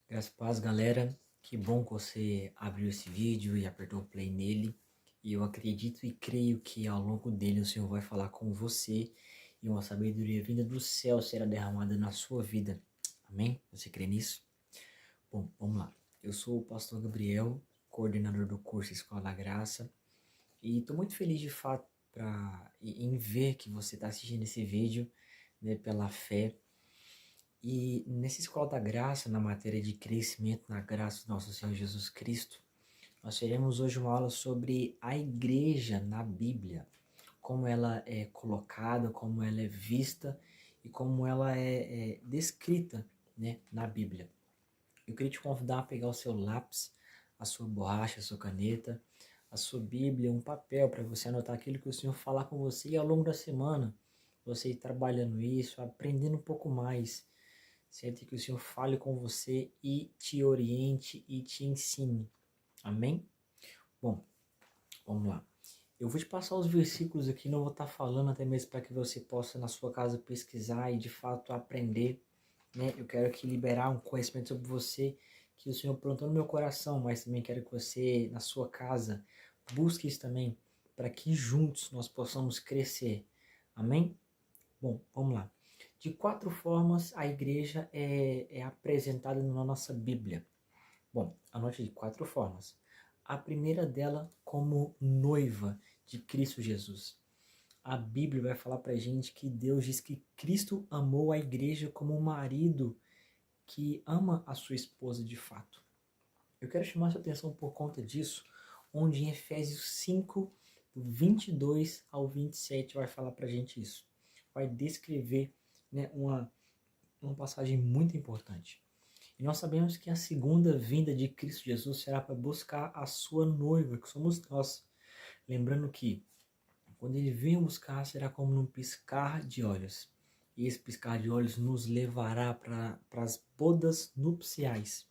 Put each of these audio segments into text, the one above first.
Graças a paz, galera. Que bom que você abriu esse vídeo e apertou o play nele. E eu acredito e creio que ao longo dele o Senhor vai falar com você e uma sabedoria vinda do céu será derramada na sua vida. Amém? Você crê nisso? Bom, vamos lá. Eu sou o pastor Gabriel, coordenador do curso Escola da Graça. E estou muito feliz de fato em ver que você está assistindo esse vídeo, né, pela fé. E nessa Escola da Graça, na matéria de crescimento na graça do nosso Senhor Jesus Cristo, nós teremos hoje uma aula sobre a igreja na Bíblia, como ela é colocada, como ela é vista e como ela é descrita, né, na Bíblia. Eu queria te convidar a pegar o seu lápis, a sua borracha, a sua caneta, a sua Bíblia, um papel para você anotar aquilo que o Senhor falar com você e ao longo da semana, você ir trabalhando isso, aprendendo um pouco mais. Sente que o Senhor fale com você e te oriente e te ensine. Amém? Bom, vamos lá. Eu vou te passar os versículos aqui, não vou estar falando até mesmo para que você possa na sua casa pesquisar e de fato aprender, né? Eu quero aqui liberar um conhecimento sobre você que o Senhor plantou no meu coração, mas também quero que você na sua casa busque isso também para que juntos nós possamos crescer. Amém? Bom, vamos lá. De 4 formas a igreja é apresentada na nossa Bíblia. Bom, anote de 4 formas. A primeira dela como noiva de Cristo Jesus. A Bíblia vai falar pra gente que Deus diz que Cristo amou a igreja como um marido que ama a sua esposa de fato. Eu quero chamar sua atenção por conta disso, onde em Efésios 5, do 22 ao 27 vai falar pra gente isso. Vai descrever, né, uma passagem muito importante. E nós sabemos que a segunda vinda de Cristo Jesus será para buscar a sua noiva, que somos nós. Lembrando que quando ele vem buscar, será como num piscar de olhos. E esse piscar de olhos nos levará para as bodas nupciais,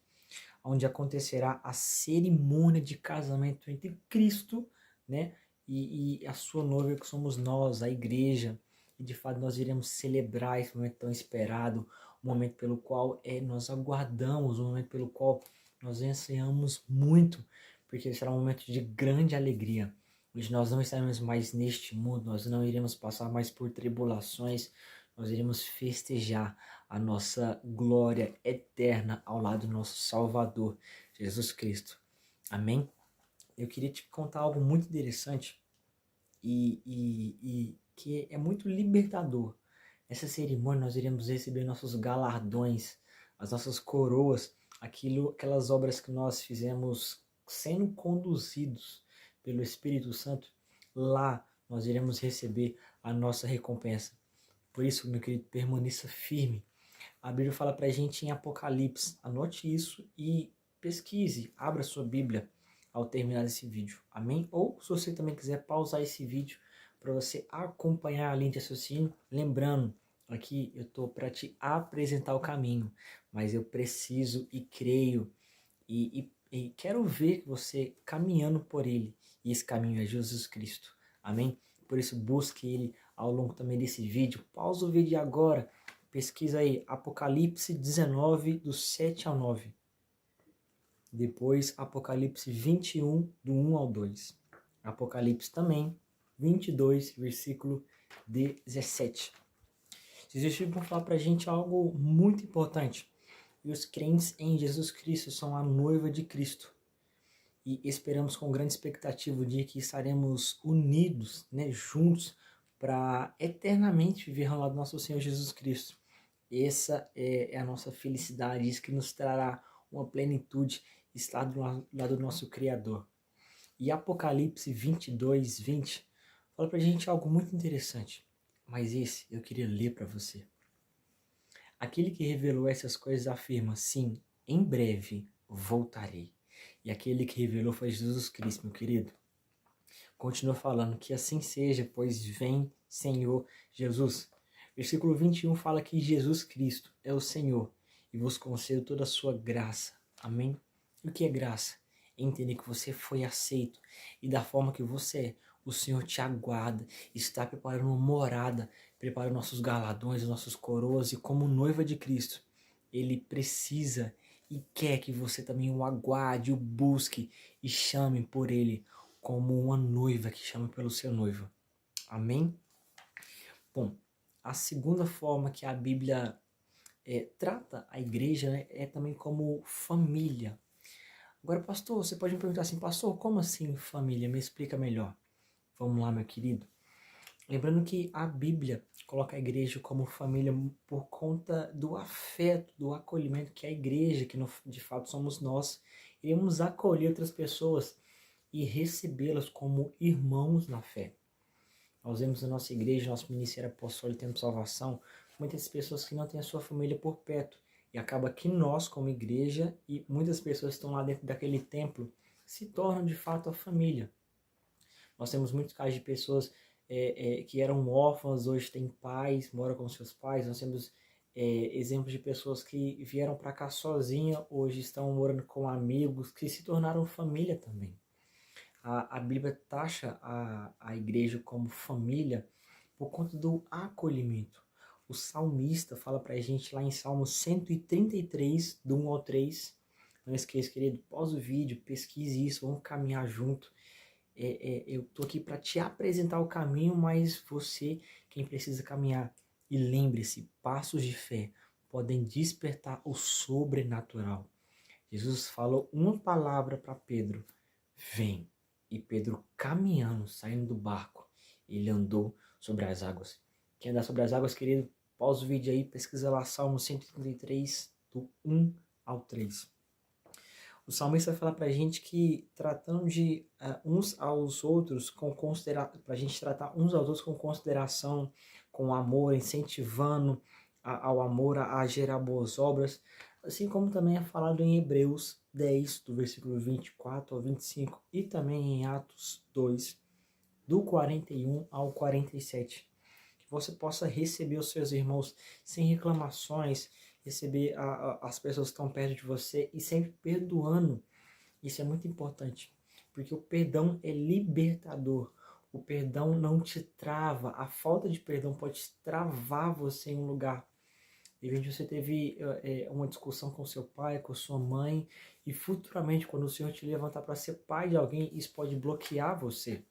onde acontecerá a cerimônia de casamento entre Cristo, né, e a sua noiva, que somos nós, a igreja. E de fato nós iremos celebrar esse momento tão esperado, um momento pelo qual nós aguardamos, um momento pelo qual nós ansiamos muito, porque será um momento de grande alegria, onde nós não estaremos mais neste mundo, nós não iremos passar mais por tribulações, nós iremos festejar a nossa glória eterna ao lado do nosso Salvador, Jesus Cristo. Amém? Eu queria te contar algo muito interessante e que é muito libertador. Nessa cerimônia nós iremos receber nossos galardões, as nossas coroas, aquelas obras que nós fizemos sendo conduzidos pelo Espírito Santo. Lá nós iremos receber a nossa recompensa. Por isso, meu querido, permaneça firme. A Bíblia fala pra gente em Apocalipse. Anote isso e pesquise, abra sua Bíblia ao terminar esse vídeo. Amém? Ou se você também quiser pausar esse vídeo para você acompanhar a linha de raciocínio, lembrando, aqui eu estou para te apresentar o caminho, mas eu preciso e creio e quero ver você caminhando por ele. E esse caminho é Jesus Cristo. Amém? Por isso busque ele ao longo também desse vídeo. Pausa o vídeo agora. Pesquisa aí Apocalipse 19, do 7 ao 9. Depois Apocalipse 21, do 1 ao 2. Apocalipse também 22, versículo 17. Esses versículos vão falar pra gente algo muito importante. E os crentes em Jesus Cristo são a noiva de Cristo. E esperamos com grande expectativa o dia que estaremos unidos, né, juntos, para eternamente viver ao lado do nosso Senhor Jesus Cristo. Essa é a nossa felicidade, isso que nos trará uma plenitude, estar do lado do nosso Criador. E Apocalipse 22, 20 fala pra gente algo muito interessante, mas esse eu queria ler para você. Aquele que revelou essas coisas afirma, sim, em breve voltarei. E aquele que revelou foi Jesus Cristo, meu querido. Continua falando que assim seja, pois vem Senhor Jesus. Versículo 21 fala que Jesus Cristo é o Senhor e vos concedo toda a sua graça. Amém? E o que é graça? Entender que você foi aceito e da forma que você é, o Senhor te aguarda, está preparando uma morada, preparando nossos galardões, nossos coroas e como noiva de Cristo, Ele precisa e quer que você também o aguarde, o busque e chame por ele como uma noiva que chama pelo seu noivo. Amém? Bom, a segunda forma que a Bíblia trata a igreja, né, é também como família. Agora, pastor, você pode me perguntar assim, pastor, como assim família? Me explica melhor. Vamos lá, meu querido. Lembrando que a Bíblia coloca a igreja como família por conta do afeto, do acolhimento que a igreja, que de fato somos nós, iremos acolher outras pessoas e recebê-las como irmãos na fé. Nós vemos na nossa igreja, nosso ministério apostólico Tempo de Salvação, muitas pessoas que não têm a sua família por perto. E acaba que nós, como igreja, e muitas pessoas que estão lá dentro daquele templo, se tornam de fato a família. Nós temos muitos casos de pessoas que eram órfãs, hoje têm pais, moram com seus pais. Nós temos exemplos de pessoas que vieram para cá sozinhas, hoje estão morando com amigos, que se tornaram família também. A Bíblia taxa a igreja como família por conta do acolhimento. O salmista fala para a gente lá em Salmo 133, do 1 ao 3. Não esqueça, querido, pausa o vídeo, pesquise isso, vamos caminhar junto. Eu estou aqui para te apresentar o caminho, mas você quem precisa caminhar. E lembre-se, passos de fé podem despertar o sobrenatural. Jesus falou uma palavra para Pedro: vem. E Pedro, caminhando, saindo do barco, ele andou sobre as águas. Quer andar sobre as águas, querido? Pausa o vídeo aí, pesquisa lá Salmo 133, do 1 ao 3. O salmista vai falar pra gente que tratando de uns aos outros com consideração, pra gente tratar uns aos outros com consideração, com amor, incentivando ao amor, a gerar boas obras, assim como também é falado em Hebreus 10, do versículo 24 ao 25, e também em Atos 2, do 41 ao 47. Que você possa receber os seus irmãos sem reclamações, receber as pessoas que estão perto de você e sempre perdoando. Isso é muito importante, porque o perdão é libertador. O perdão não te trava. A falta de perdão pode travar você em um lugar. De repente você teve uma discussão com seu pai, com sua mãe, e futuramente, quando o Senhor te levantar para ser pai de alguém, isso pode bloquear você.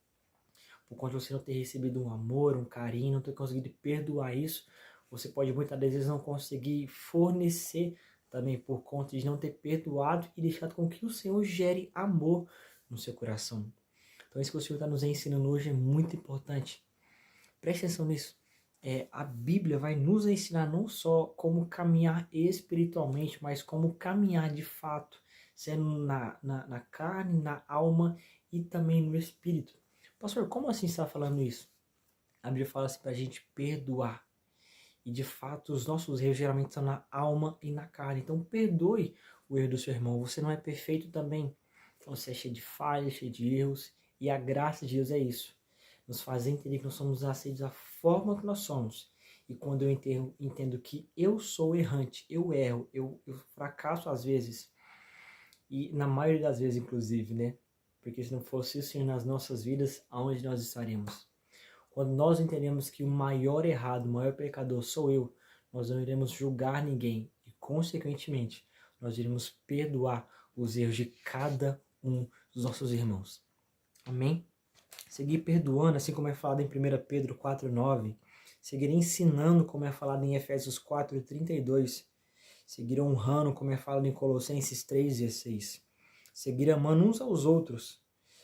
Por conta de você não ter recebido um amor, um carinho, não ter conseguido perdoar isso, você pode muitas vezes não conseguir fornecer também por conta de não ter perdoado e deixado com que o Senhor gere amor no seu coração. Então isso que o Senhor está nos ensinando hoje é muito importante. Preste atenção nisso. A Bíblia vai nos ensinar não só como caminhar espiritualmente, mas como caminhar de fato, sendo na carne, na alma e também no espírito. Pastor, como assim você está falando isso? A Bíblia fala assim para a gente perdoar. E de fato, os nossos erros geralmente estão na alma e na carne. Então, perdoe o erro do seu irmão. Você não é perfeito também. Você é cheio de falhas, cheio de erros. E a graça de Deus é isso. Nos faz entender que nós somos aceitos da forma que nós somos. E quando eu entendo que eu sou errante, eu erro, eu fracasso às vezes. E na maioria das vezes, inclusive, né? Porque se não fosse isso nas nossas vidas, aonde nós estaremos? Quando nós entendemos que o maior errado, o maior pecador sou eu, nós não iremos julgar ninguém e, consequentemente, nós iremos perdoar os erros de cada um dos nossos irmãos. Amém? Seguir perdoando, assim como é falado em 1 Pedro 4,9. Seguir ensinando, como é falado em Efésios 4,32. Seguir honrando, como é falado em Colossenses 3,16. Seguir amando uns aos outros.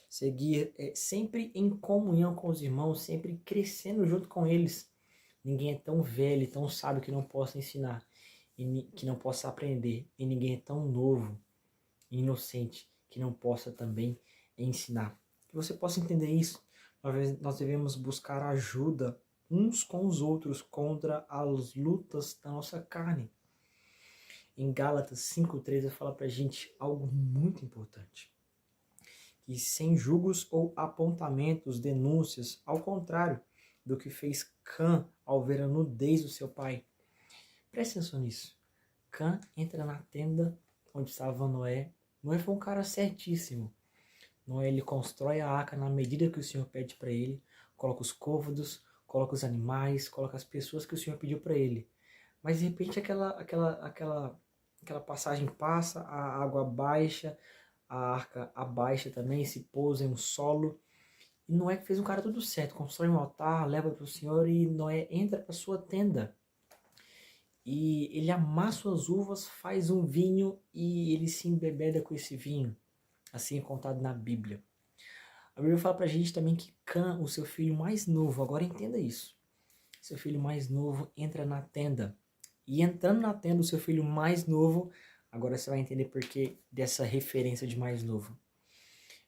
Seguir sempre em comunhão com os irmãos, sempre crescendo junto com eles. Ninguém é tão velho, tão sábio que não possa ensinar, e que não possa aprender. E ninguém é tão novo e inocente que não possa também ensinar. Que você possa entender isso. Nós devemos buscar ajuda uns com os outros contra as lutas da nossa carne. Em Gálatas 5,13 fala pra gente algo muito importante. E sem julgos ou apontamentos, denúncias, ao contrário do que fez Cã ao ver a nudez do seu pai. Preste atenção nisso. Cã entra na tenda onde estava Noé. Noé foi um cara certíssimo. Noé, ele constrói a arca na medida que o Senhor pede para ele, coloca os côvados, coloca os animais, coloca as pessoas que o Senhor pediu para ele. Mas de repente aquela aquela passagem passa, a água baixa, a arca abaixa também, se pousa em um solo. E Noé que fez um cara tudo certo, constrói um altar, leva para o Senhor e Noé entra para sua tenda. E ele amassa as uvas, faz um vinho e ele se embebeda com esse vinho. Assim é contado na Bíblia. A Bíblia fala pra gente também que Cã, o seu filho mais novo, agora entenda isso. Seu filho mais novo entra na tenda. E entrando na tenda, o seu filho mais novo, agora você vai entender por que dessa referência de mais novo.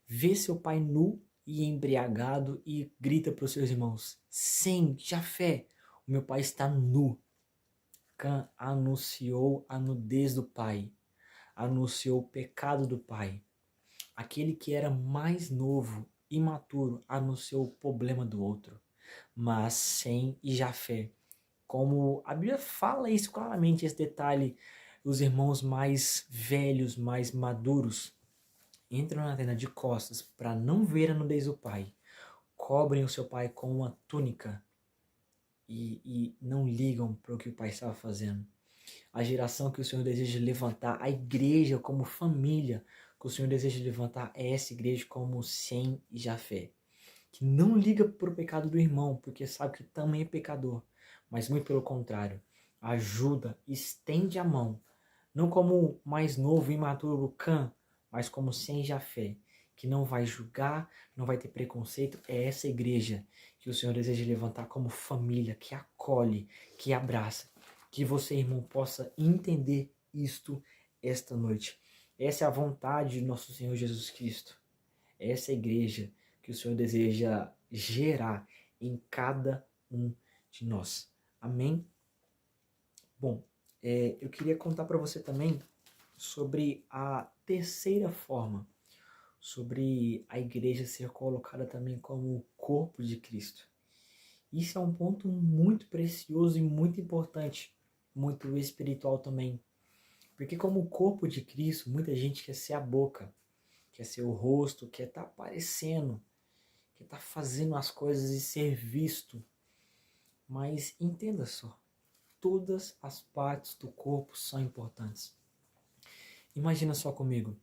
Vê seu pai nu e embriagado e grita para os seus irmãos: Sem, Jafé, o meu pai está nu. Cã anunciou a nudez do pai, anunciou o pecado do pai. Aquele que era mais novo, imaturo, anunciou o problema do outro. Mas Sem e Jafé, como a Bíblia fala isso claramente, esse detalhe, os irmãos mais velhos, mais maduros, entram na tenda de costas para não ver a nudez do pai, cobrem o seu pai com uma túnica e não ligam para o que o pai estava fazendo. A geração que o Senhor deseja levantar, a igreja como família que o Senhor deseja levantar é essa igreja como Sem e Jafé, que não liga para o pecado do irmão, porque sabe que também é pecador, mas muito pelo contrário, ajuda, estende a mão, não como mais novo e imaturo Cã, mas como Sem Jafé, que não vai julgar, não vai ter preconceito. É essa igreja que o Senhor deseja levantar como família, que acolhe, que abraça. Que você, irmão, possa entender isto esta noite. Essa é a vontade de nosso Senhor Jesus Cristo. Essa é a igreja que o Senhor deseja gerar em cada um de nós. Amém? Bom, eu queria contar para você também sobre a terceira forma, sobre a igreja ser colocada também como o corpo de Cristo. Isso é um ponto muito precioso e muito importante, muito espiritual também. Porque como o corpo de Cristo, muita gente quer ser a boca, quer ser o rosto, quer estar aparecendo, quer estar fazendo as coisas e ser visto. Mas entenda só, todas as partes do corpo são importantes. Imagina só comigo,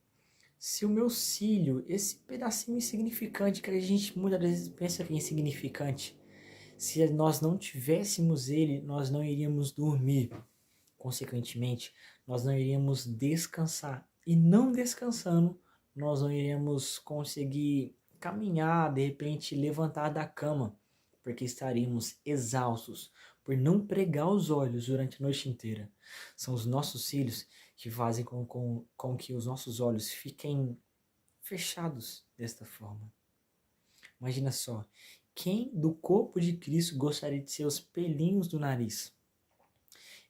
se o meu cílio, esse pedacinho insignificante que a gente muitas vezes pensa que é insignificante, se nós não tivéssemos ele, nós não iríamos dormir. Consequentemente, nós não iríamos descansar. E não descansando, nós não iríamos conseguir caminhar, de repente levantar da cama, porque estaríamos exaustos por não pregar os olhos durante a noite inteira. São os nossos cílios que fazem com que os nossos olhos fiquem fechados desta forma. Imagina só, quem do corpo de Cristo gostaria de ser os pelinhos do nariz?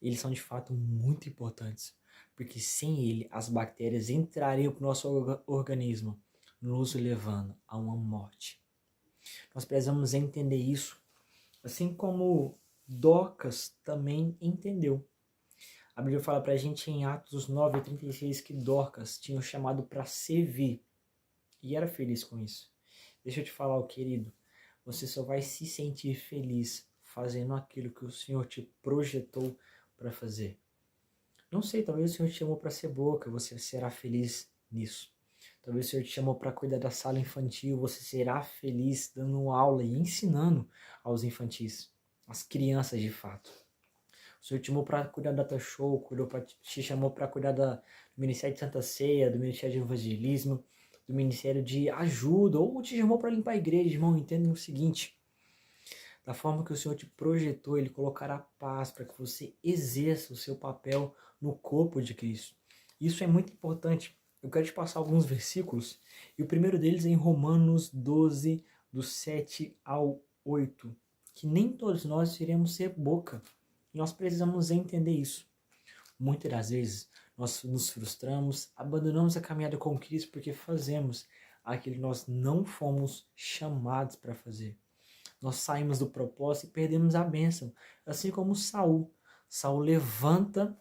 Eles são de fato muito importantes, porque sem ele as bactérias entrariam para o nosso organismo, nos levando a uma morte. Nós precisamos entender isso, assim como Dorcas também entendeu. A Bíblia fala para a gente em Atos 9:36 que Dorcas tinha o chamado para servir e era feliz com isso. Deixa eu te falar, querido, você só vai se sentir feliz fazendo aquilo que o Senhor te projetou para fazer. Não sei, talvez o Senhor te chamou para ser boca, você será feliz nisso. Talvez o Senhor te chamou para cuidar da sala infantil, você será feliz dando aula e ensinando aos infantis, às crianças de fato. O Senhor te chamou para cuidar da Data Show, te chamou para cuidar do Ministério de Santa Ceia, do Ministério de Evangelismo, do Ministério de Ajuda, ou te chamou para limpar a igreja, irmão. Entenda o seguinte: da forma que o Senhor te projetou, Ele colocará paz para que você exerça o seu papel no corpo de Cristo. Isso é muito importante. Eu quero te passar alguns versículos, e o primeiro deles é em Romanos 12, do 7 ao 8, que nem todos nós iremos ser boca. Nós precisamos entender isso. Muitas das vezes nós nos frustramos, abandonamos a caminhada com Cristo porque fazemos aquilo que nós não fomos chamados para fazer. Nós saímos do propósito e perdemos a bênção. Assim como Saul. Saul levanta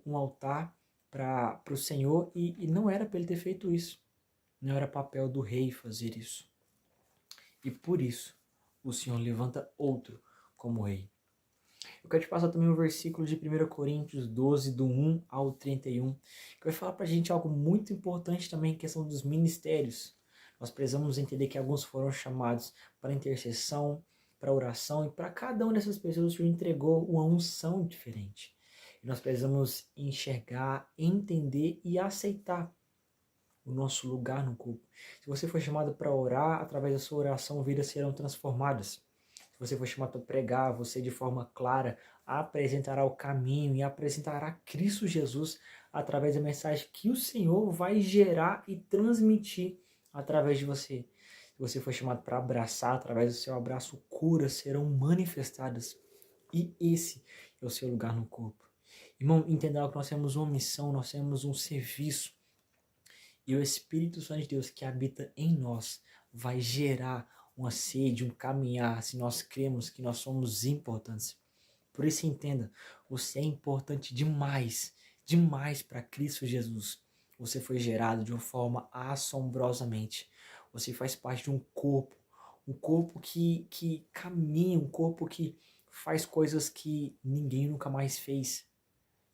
um altar para o Senhor e não era para ele ter feito isso. Não era papel do rei fazer isso. E por isso o Senhor levanta outro como rei. Eu quero te passar também o versículo de 1 Coríntios 12, do 1 ao 31, que vai falar pra gente algo muito importante também, em questão dos ministérios. Nós precisamos entender que alguns foram chamados para intercessão, para oração, e para cada uma dessas pessoas o Senhor entregou uma unção diferente. E nós precisamos enxergar, entender e aceitar o nosso lugar no corpo. Se você foi chamado para orar, através da sua oração, vidas serão transformadas. Se você foi chamado para pregar, você de forma clara apresentará o caminho e apresentará Cristo Jesus através da mensagem que o Senhor vai gerar e transmitir através de você. Se você foi chamado para abraçar, através do seu abraço, curas serão manifestadas. E esse é o seu lugar no corpo. Irmão, entenda que nós temos uma missão, nós temos um serviço. E o Espírito Santo de Deus que habita em nós vai gerar uma sede, um caminhar, se nós cremos que nós somos importantes. Por isso entenda, você é importante demais, demais para Cristo Jesus. Você foi gerado de uma forma assombrosamente. Você faz parte de um corpo que caminha, um corpo que faz coisas que ninguém nunca mais fez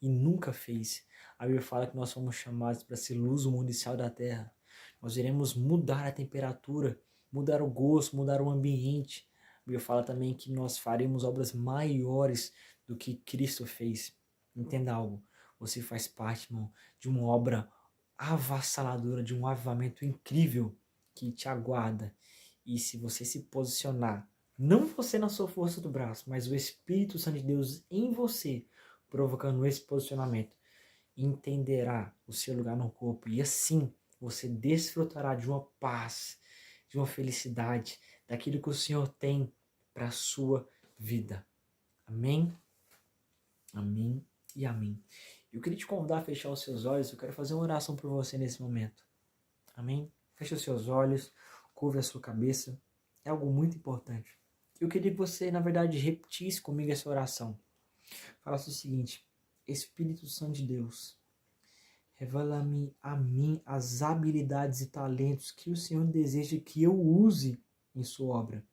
e nunca fez. A Bíblia fala que nós somos chamados para ser luz do mundo e sal da terra. Nós iremos mudar a temperatura, mudar o gosto, mudar o ambiente. A Bíblia fala também que nós faremos obras maiores do que Cristo fez. Entenda algo, você faz parte, irmão, de uma obra avassaladora, de um avivamento incrível que te aguarda. E se você se posicionar, não você na sua força do braço, mas o Espírito Santo de Deus em você, provocando esse posicionamento, entenderá o seu lugar no corpo e assim você desfrutará de uma paz, de uma felicidade, daquilo que o Senhor tem para a sua vida. Amém? Amém e amém. Eu queria te convidar a fechar os seus olhos, eu quero fazer uma oração por você nesse momento. Amém? Feche os seus olhos, curve a sua cabeça, é algo muito importante. Eu queria que você, na verdade, repetisse comigo essa oração. Falasse o seguinte: Espírito Santo de Deus, revela-me a mim as habilidades e talentos que o Senhor deseja que eu use em sua obra.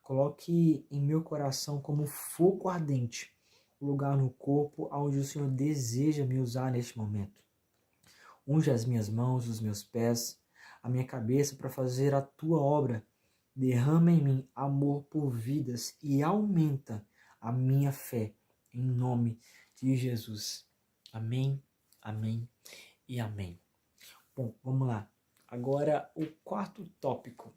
Coloque em meu coração como fogo ardente o lugar no corpo onde o Senhor deseja me usar neste momento. Unge as minhas mãos, os meus pés, a minha cabeça para fazer a tua obra. Derrama em mim amor por vidas e aumenta a minha fé. Em nome de Jesus. Amém, amém e amém. Bom, vamos lá. Agora o quarto tópico.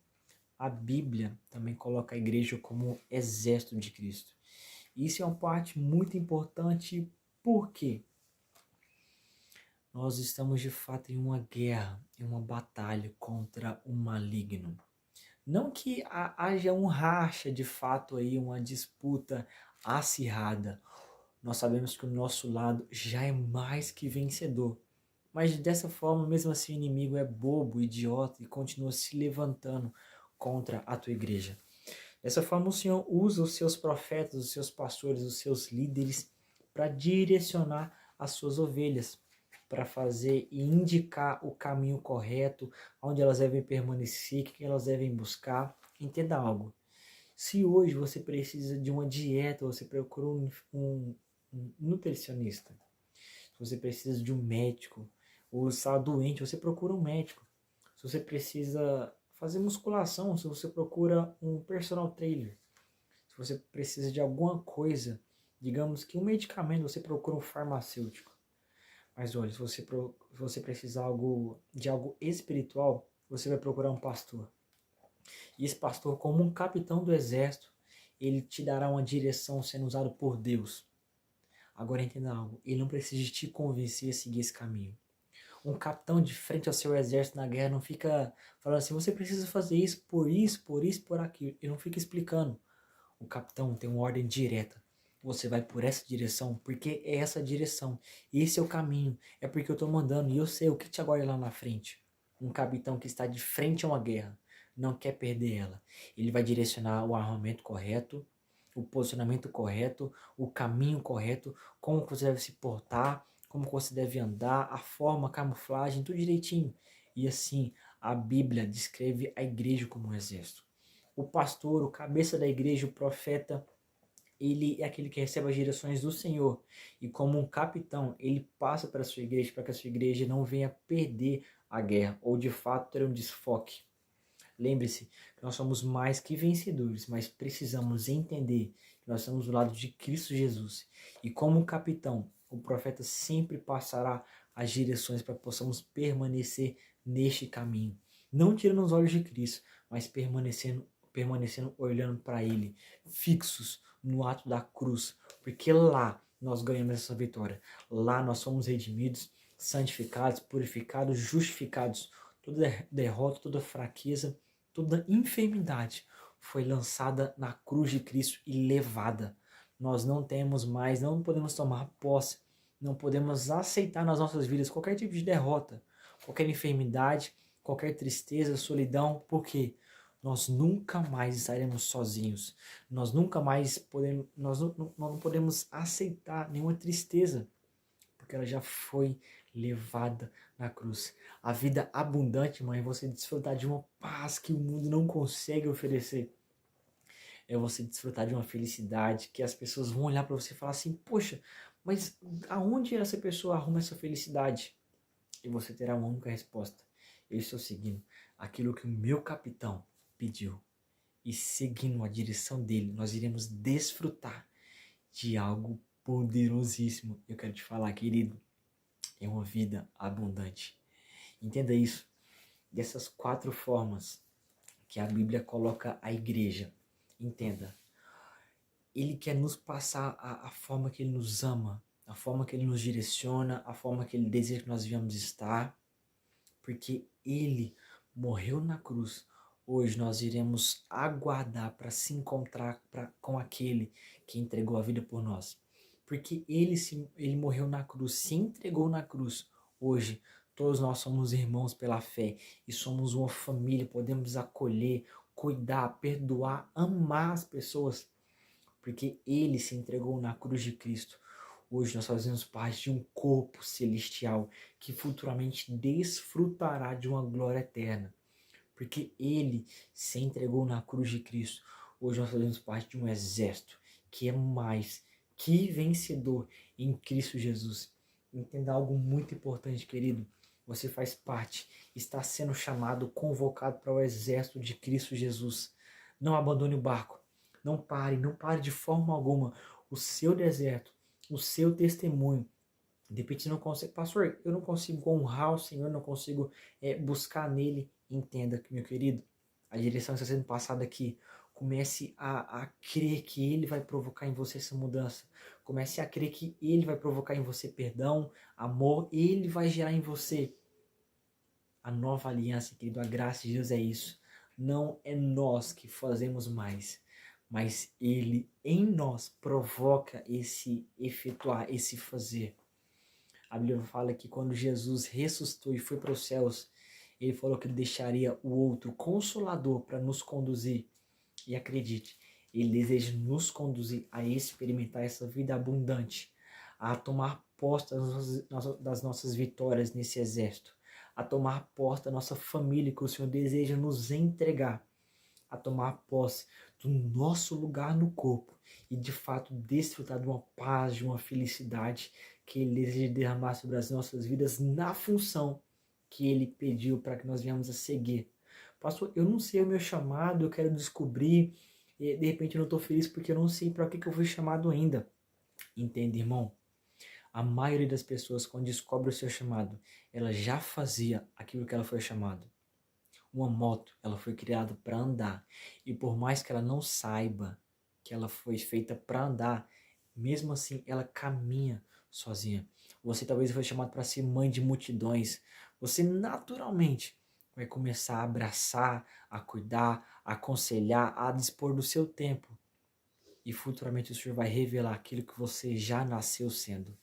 A Bíblia também coloca a igreja como exército de Cristo. Isso é uma parte muito importante porque nós estamos de fato em uma guerra, em uma batalha contra o maligno. Não que haja um racha de fato aí, uma disputa acirrada. Nós sabemos que o nosso lado já é mais que vencedor. Mas dessa forma, mesmo assim, o inimigo é bobo, idiota e continua se levantando contra a tua igreja. Dessa forma, o Senhor usa os seus profetas, os seus pastores, os seus líderes para direcionar as suas ovelhas, para fazer e indicar o caminho correto, onde elas devem permanecer, o que elas devem buscar. Entenda algo. Se hoje você precisa de uma dieta, você procura um nutricionista. Se você precisa de um médico, ou está doente, você procura um médico. Se você precisa fazer musculação, se você procura um personal trainer. Se você precisa de alguma coisa, digamos que um medicamento, você procura um farmacêutico. Mas olha, se você precisa de algo espiritual, você vai procurar um pastor. E esse pastor, como um capitão do exército, ele te dará uma direção sendo usado por Deus. Agora entenda algo, ele não precisa te convencer a seguir esse caminho. Um capitão de frente ao seu exército na guerra não fica falando assim, você precisa fazer isso, por aquilo. Ele não fica explicando. O capitão tem uma ordem direta. Você vai por essa direção, porque é essa a direção. Esse é o caminho. É porque eu estou mandando e eu sei o que te aguarda lá na frente. Um capitão que está de frente a uma guerra não quer perder ela. Ele vai direcionar o armamento correto, o posicionamento correto, o caminho correto, como você deve se portar, como você deve andar, a forma, a camuflagem, tudo direitinho. E assim, a Bíblia descreve a igreja como um exército. O pastor, o cabeça da igreja, o profeta, ele é aquele que recebe as direções do Senhor. E como um capitão, ele passa para a sua igreja, para que a sua igreja não venha perder a guerra, ou de fato ter um desfoque. Lembre-se que nós somos mais que vencedores, mas precisamos entender que nós estamos do lado de Cristo Jesus. E como capitão, o profeta sempre passará as direções para que possamos permanecer neste caminho. Não tirando os olhos de Cristo, mas permanecendo olhando para Ele, fixos no ato da cruz, porque lá nós ganhamos essa vitória. Lá nós somos redimidos, santificados, purificados, justificados. Toda derrota, toda fraqueza, toda enfermidade foi lançada na cruz de Cristo e levada. Nós não temos mais, não podemos tomar posse, não podemos aceitar nas nossas vidas qualquer tipo de derrota, qualquer enfermidade, qualquer tristeza, solidão, porque nós nunca mais estaremos sozinhos. Nós nunca mais podemos, nós não podemos aceitar nenhuma tristeza, porque ela já foi levada na cruz. A vida abundante, mãe, é você desfrutar de uma paz que o mundo não consegue oferecer. É você desfrutar de uma felicidade que as pessoas vão olhar para você e falar assim: poxa, mas aonde essa pessoa arruma essa felicidade? E você terá uma única resposta: eu estou seguindo aquilo que o meu capitão pediu. E seguindo a direção dele, nós iremos desfrutar de algo poderosíssimo. Eu quero te falar, querido, é uma vida abundante. Entenda isso. Dessas 4 formas que a Bíblia coloca a igreja. Entenda. Ele quer nos passar a forma que ele nos ama, a forma que ele nos direciona, a forma que ele deseja que nós venhamos estar. Porque ele morreu na cruz. Hoje nós iremos aguardar para se encontrar com aquele que entregou a vida por nós. Porque ele morreu na cruz, se entregou na cruz. Hoje todos nós somos irmãos pela fé e somos uma família, podemos acolher, cuidar, perdoar, amar as pessoas. Porque ele se entregou na cruz de Cristo. Hoje nós fazemos parte de um corpo celestial que futuramente desfrutará de uma glória eterna. Porque ele se entregou na cruz de Cristo. Hoje nós fazemos parte de um exército que é mais que vencedor em Cristo Jesus. Entenda algo muito importante, querido. Você faz parte, está sendo chamado, convocado para o exército de Cristo Jesus. Não abandone o barco. Não pare de forma alguma o seu deserto, o seu testemunho. De repente você não consegue, pastor, eu não consigo honrar o Senhor, não consigo buscar nele. Entenda, meu querido, a direção está sendo passada aqui. Comece a crer que ele vai provocar em você essa mudança. Comece a crer que ele vai provocar em você perdão, amor, ele vai gerar em você a nova aliança, querido. A graça de Deus é isso. Não é nós que fazemos mais, mas ele em nós provoca esse efetuar, esse fazer. A Bíblia fala que quando Jesus ressuscitou e foi para os céus, ele falou que ele deixaria o outro consolador para nos conduzir. E acredite, ele deseja nos conduzir a experimentar essa vida abundante, a tomar posse das nossas vitórias nesse exército, a tomar posse da nossa família que o Senhor deseja nos entregar, a tomar posse do nosso lugar no corpo e de fato desfrutar de uma paz, de uma felicidade que ele deseja derramar sobre as nossas vidas na função que ele pediu para que nós venhamos a seguir. Pastor, eu não sei o meu chamado, eu quero descobrir, e de repente eu não estou feliz porque eu não sei para que eu fui chamado ainda. Entende, irmão? A maioria das pessoas, quando descobre o seu chamado, ela já fazia aquilo que ela foi chamada. Uma moto, ela foi criada para andar. E por mais que ela não saiba que ela foi feita para andar, mesmo assim ela caminha sozinha. Você talvez foi chamado para ser mãe de multidões. Você naturalmente vai começar a abraçar, a cuidar, a aconselhar, a dispor do seu tempo. E futuramente o Senhor vai revelar aquilo que você já nasceu sendo.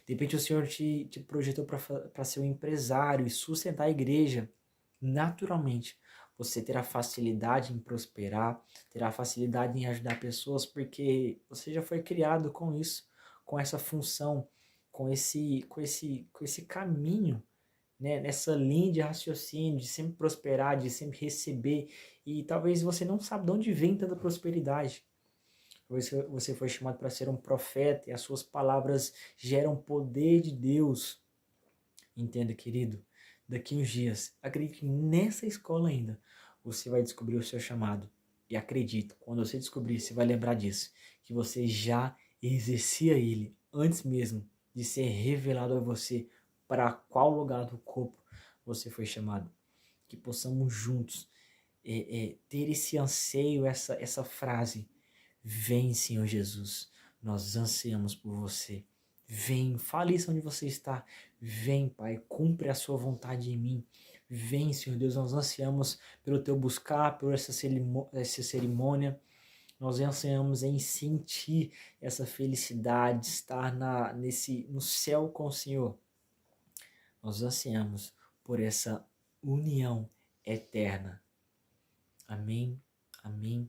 De repente o Senhor te projetou para ser um empresário e sustentar a igreja. Naturalmente, você terá facilidade em prosperar, terá facilidade em ajudar pessoas, porque você já foi criado com isso, com essa função, com esse caminho, né? Nessa linha de raciocínio, de sempre prosperar, de sempre receber. E talvez você não saiba de onde vem tanta prosperidade. Você foi chamado para ser um profeta e as suas palavras geram poder de Deus. Entenda, querido, daqui uns dias, acredite que nessa escola ainda, você vai descobrir o seu chamado. E acredito, quando você descobrir, você vai lembrar disso, que você já exercia ele antes mesmo de ser revelado a você para qual lugar do corpo você foi chamado. Que possamos juntos ter esse anseio, essa frase: vem, Senhor Jesus, nós ansiamos por você. Vem, fale isso onde você está. Vem, Pai, cumpre a sua vontade em mim. Vem, Senhor Deus, nós ansiamos pelo teu buscar, por essa cerimônia. Nós ansiamos em sentir essa felicidade, estar no céu com o Senhor. Nós ansiamos por essa união eterna. Amém, amém.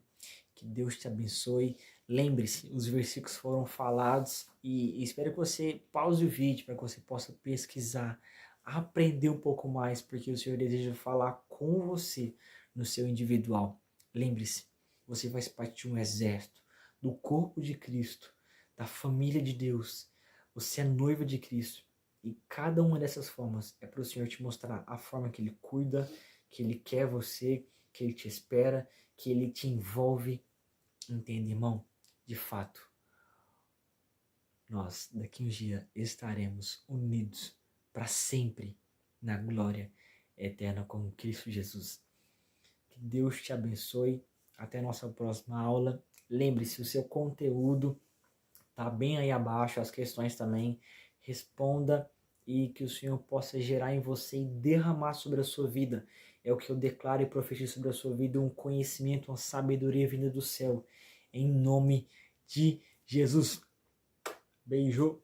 Que Deus te abençoe. Lembre-se, os versículos foram falados e espero que você pause o vídeo para que você possa pesquisar, aprender um pouco mais, porque o Senhor deseja falar com você no seu individual. Lembre-se, você faz parte de um exército, do corpo de Cristo, da família de Deus. Você é noiva de Cristo e cada uma dessas formas é para o Senhor te mostrar a forma que Ele cuida, que Ele quer você, que Ele te espera, que Ele te envolve. Entende, irmão? De fato, nós daqui um dia estaremos unidos para sempre na glória eterna com Cristo Jesus. Que Deus te abençoe. Até a nossa próxima aula. Lembre-se, o seu conteúdo tá bem aí abaixo, as questões também. Responda e que o Senhor possa gerar em você e derramar sobre a sua vida. É o que eu declaro e profetizo sobre a sua vida, um conhecimento, uma sabedoria vinda do céu. Em nome de Jesus. Beijo.